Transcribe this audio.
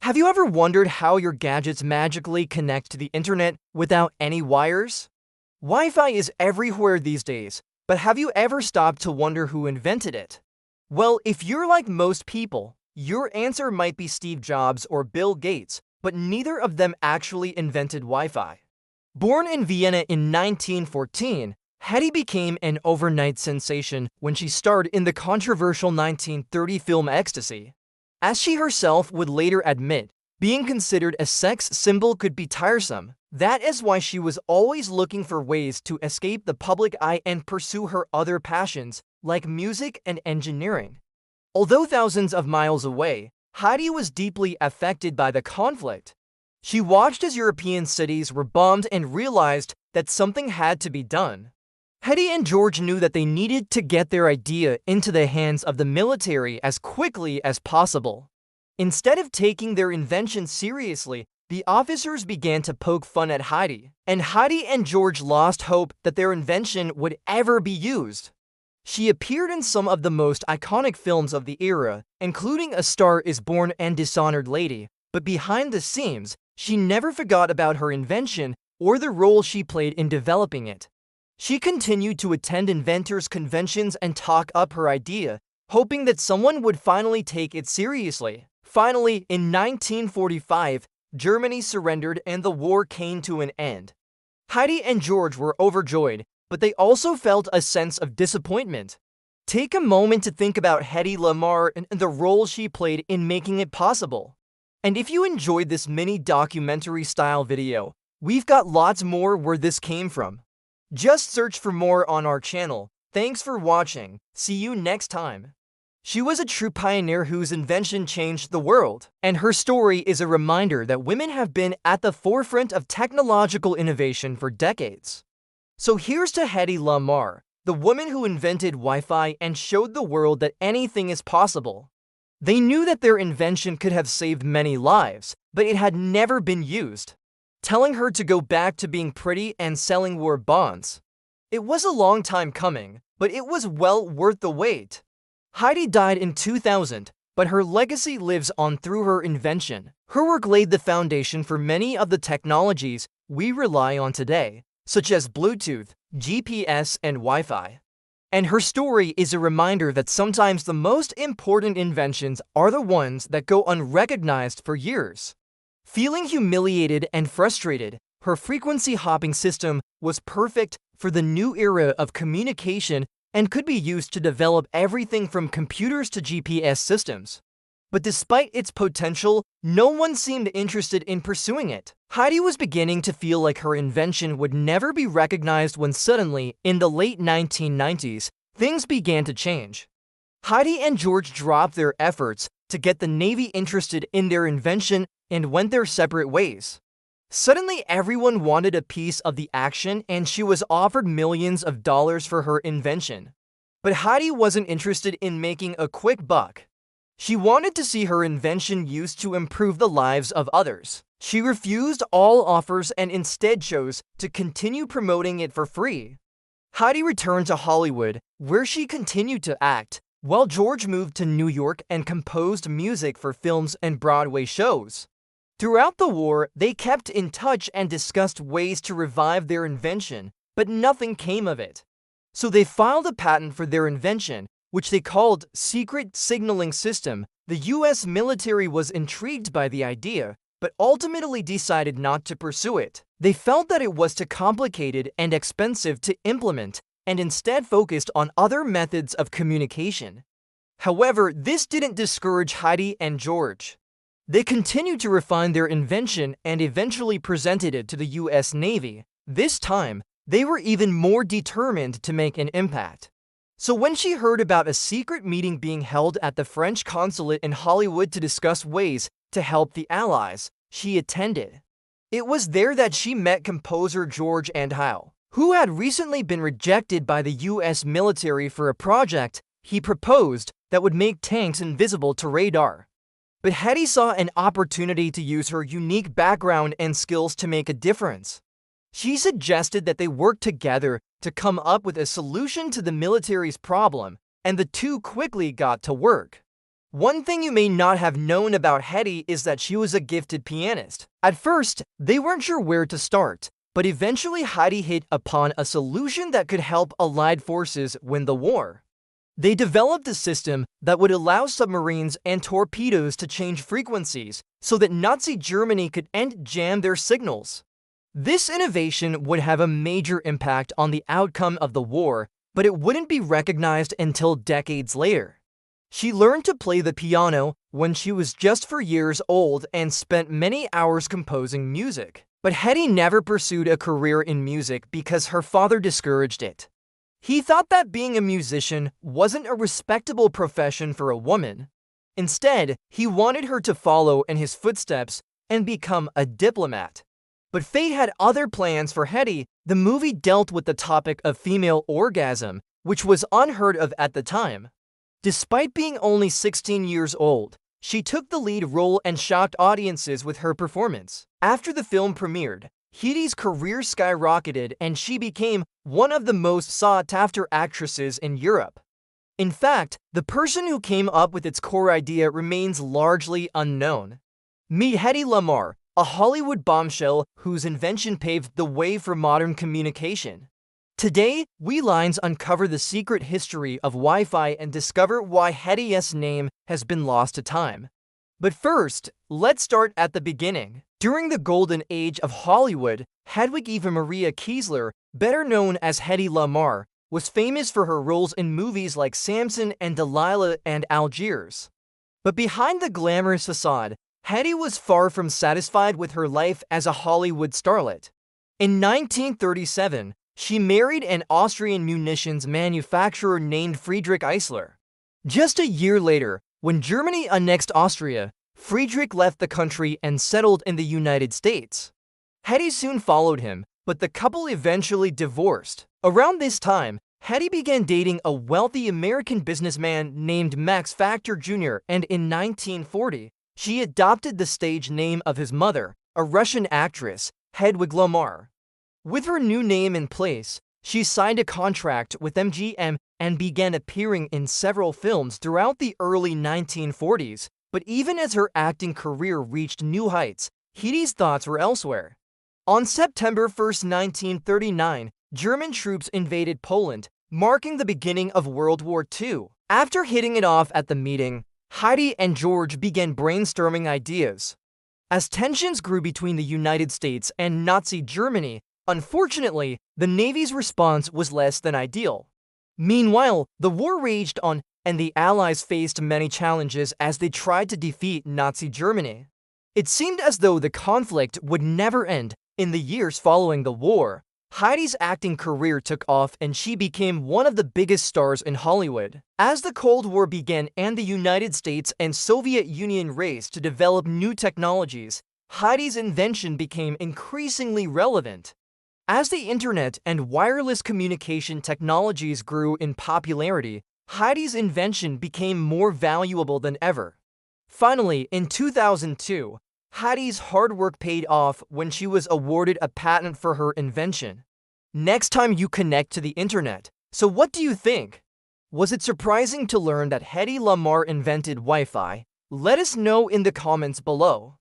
Have you ever wondered how your gadgets magically connect to the internet without any wires? Wi-Fi is everywhere these days, but have you ever stopped to wonder who invented it? Well, if you're like most people, your answer might be Steve Jobs or Bill Gates, but neither of them actually invented Wi-Fi. Born in Vienna in 1914, Hedy became an overnight sensation when she starred in the controversial 1930 film Ecstasy. As she herself would later admit, being considered a sex symbol could be tiresome. That is why she was always looking for ways to escape the public eye and pursue her other passions, like music and engineering. Although thousands of miles away, Hedy was deeply affected by the conflict. She watched as European cities were bombed and realized that something had to be done. Hedy and George knew that they needed to get their idea into the hands of the military as quickly as possible. Instead of taking their invention seriously, the officers began to poke fun at Hedy, and Hedy and George lost hope that their invention would ever be used. She appeared in some of the most iconic films of the era, including A Star is Born and Dishonored Lady, but behind the scenes, she never forgot about her invention or the role she played in developing it. She continued to attend inventors' conventions and talk up her idea, hoping that someone would finally take it seriously. Finally, in 1945, Germany surrendered and the war came to an end. Hedy and George were overjoyed, but they also felt a sense of disappointment. Take a moment to think about Hedy Lamarr and the role she played in making it possible. And if you enjoyed this mini documentary-style video, we've got lots more where this came from. Just search for more on our channel. Thanks for watching. See you next time. She was a true pioneer whose invention changed the world, and her story is a reminder that women have been at the forefront of technological innovation for decades. So here's to Hedy Lamarr, the woman who invented Wi-Fi and showed the world that anything is possible. They knew that their invention could have saved many lives, but it had never been used. Telling her to go back to being pretty and selling war bonds. It was a long time coming, but it was well worth the wait. Hedy died in 2000, but her legacy lives on through her invention. Her work laid the foundation for many of the technologies we rely on today, such as Bluetooth, GPS, and Wi-Fi. And her story is a reminder that sometimes the most important inventions are the ones that go unrecognized for years. Feeling humiliated and frustrated, her frequency-hopping system was perfect for the new era of communication and could be used to develop everything from computers to GPS systems. But despite its potential, no one seemed interested in pursuing it. Hedy was beginning to feel like her invention would never be recognized when suddenly, in the late 1990s, things began to change. Hedy and George dropped their efforts to get the Navy interested in their invention and went their separate ways. Suddenly, everyone wanted a piece of the action, and she was offered millions of dollars for her invention. But Hedy wasn't interested in making a quick buck. She wanted to see her invention used to improve the lives of others. She refused all offers and instead chose to continue promoting it for free. Hedy returned to Hollywood, where she continued to act, while George moved to New York and composed music for films and Broadway shows. Throughout the war, they kept in touch and discussed ways to revive their invention, but nothing came of it. So they filed a patent for their invention, which they called Secret Signaling System. The US military was intrigued by the idea, but ultimately decided not to pursue it. They felt that it was too complicated and expensive to implement, and instead focused on other methods of communication. However, this didn't discourage Hedy and George. They continued to refine their invention and eventually presented it to the US Navy. This time, they were even more determined to make an impact. So when she heard about a secret meeting being held at the French consulate in Hollywood to discuss ways to help the Allies, she attended. It was there that she met composer George Andhau, who had recently been rejected by the US military for a project he proposed that would make tanks invisible to radar. But Hedy saw an opportunity to use her unique background and skills to make a difference. She suggested that they work together to come up with a solution to the military's problem, and the two quickly got to work. One thing you may not have known about Hedy is that she was a gifted pianist. At first, they weren't sure where to start, but eventually Hedy hit upon a solution that could help Allied forces win the war. They developed a system that would allow submarines and torpedoes to change frequencies so that Nazi Germany could jam their signals. This innovation would have a major impact on the outcome of the war, but it wouldn't be recognized until decades later. She learned to play the piano when she was just 4 years old and spent many hours composing music. But Hedy never pursued a career in music because her father discouraged it. He thought that being a musician wasn't a respectable profession for a woman. Instead, he wanted her to follow in his footsteps and become a diplomat. But fate had other plans for Hedy. The movie dealt with the topic of female orgasm, which was unheard of at the time. Despite being only 16 years old, she took the lead role and shocked audiences with her performance. After the film premiered, Hedy's career skyrocketed and she became one of the most sought-after actresses in Europe. In fact, the person who came up with its core idea remains largely unknown. Meet Hedy Lamarr, a Hollywood bombshell whose invention paved the way for modern communication. Today, we Lines uncover the secret history of Wi-Fi and discover why Hedy's name has been lost to time. But first, let's start at the beginning. During the golden age of Hollywood, Hedwig Eva Maria Kiesler, better known as Hedy Lamarr, was famous for her roles in movies like Samson and Delilah and Algiers. But behind the glamorous facade, Hedy was far from satisfied with her life as a Hollywood starlet. In 1937, she married an Austrian munitions manufacturer named Friedrich Eisler. Just a year later, when Germany annexed Austria, Friedrich left the country and settled in the United States. Hedy soon followed him, but the couple eventually divorced. Around this time, Hedy began dating a wealthy American businessman named Max Factor Jr., and in 1940, she adopted the stage name of his mother, a Russian actress, Hedwig Lamarr. With her new name in place, she signed a contract with MGM and began appearing in several films throughout the early 1940s. But even as her acting career reached new heights, Hedy's thoughts were elsewhere. On September 1, 1939, German troops invaded Poland, marking the beginning of World War II. After hitting it off at the meeting, Hedy and George began brainstorming ideas. As tensions grew between the United States and Nazi Germany, unfortunately, the Navy's response was less than ideal. Meanwhile, the war raged on, and the Allies faced many challenges as they tried to defeat Nazi Germany. It seemed as though the conflict would never end. In the years following the war, Hedy's acting career took off and she became one of the biggest stars in Hollywood. As the Cold War began and the United States and Soviet Union raced to develop new technologies, Hedy's invention became increasingly relevant. As the internet and wireless communication technologies grew in popularity, Hedy's invention became more valuable than ever. Finally, in 2002, Hedy's hard work paid off when she was awarded a patent for her invention. Next time you connect to the internet, so what do you think? Was it surprising to learn that Hedy Lamarr invented Wi-Fi? Let us know in the comments below.